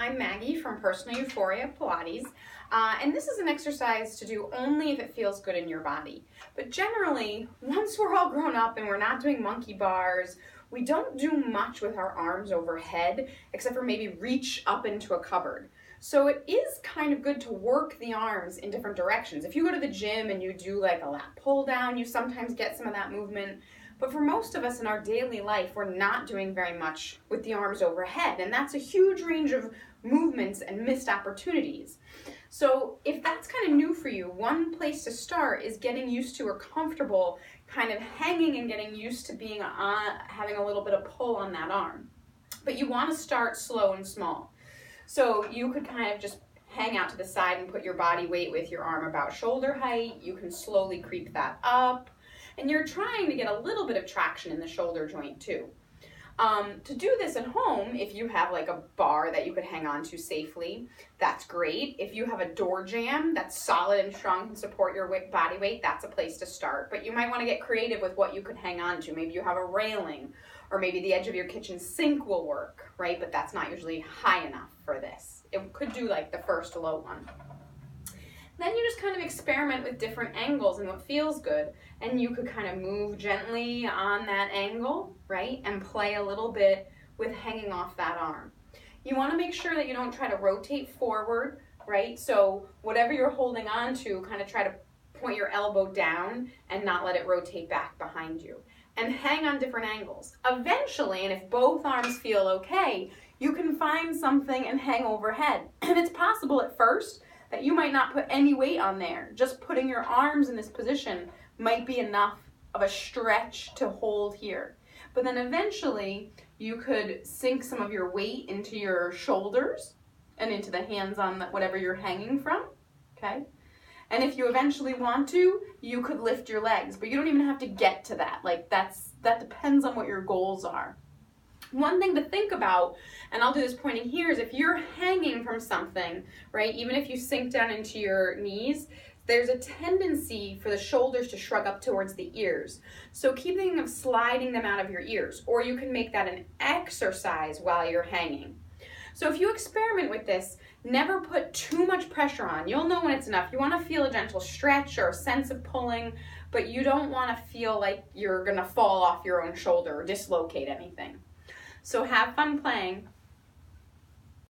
I'm Maggie from Personal Euphoria Pilates, and this is an exercise to do only if it feels good in your body. But generally, once we're all grown up and we're not doing monkey bars, we don't do much with our arms overhead, except for maybe reach up into a cupboard. So it is kind of good to work the arms in different directions. If you go to the gym and you do like a lat pull down, you sometimes get some of that movement. But for most of us in our daily life, we're not doing very much with the arms overhead, and that's a huge range of movements and missed opportunities. So if that's kind of new for you, one place to start is getting used to or comfortable kind of hanging and getting used to being having a little bit of pull on that arm. But you want to start slow and small. So you could kind of just hang out to the side and put your body weight with your arm about shoulder height. You can slowly creep that up. And you're trying to get a little bit of traction in the shoulder joint too. To do this at home, if you have like a bar that you could hang on to safely, that's great. If you have a door jamb that's solid and strong and support your body weight, that's a place to start. But you might want to get creative with what you could hang on to. Maybe you have a railing, or maybe the edge of your kitchen sink will work, right? But that's not usually high enough for this. It could do like the first low one. Then you just kind of experiment with different angles and what feels good. And you could kind of move gently on that angle, right? And play a little bit with hanging off that arm. You want to make sure that you don't try to rotate forward, right? So whatever you're holding on to, kind of try to point your elbow down and not let it rotate back behind you. And hang on different angles. Eventually, and if both arms feel okay, you can find something and hang overhead. And it's possible at first that you might not put any weight on there. Just putting your arms in this position might be enough of a stretch to hold here. But then eventually you could sink some of your weight into your shoulders and into the hands on whatever you're hanging from, okay? And if you eventually want to, you could lift your legs, but you don't even have to get to that. Like that depends on what your goals are. One thing to think about, and I'll do this pointing here, is if you're hanging from something, right, even if you sink down into your knees, there's a tendency for the shoulders to shrug up towards the ears. So keep thinking of sliding them out of your ears, or you can make that an exercise while you're hanging. So if you experiment with this, never put too much pressure on. You'll know when it's enough. You want to feel a gentle stretch or a sense of pulling, but you don't want to feel like you're going to fall off your own shoulder or dislocate anything. So have fun playing.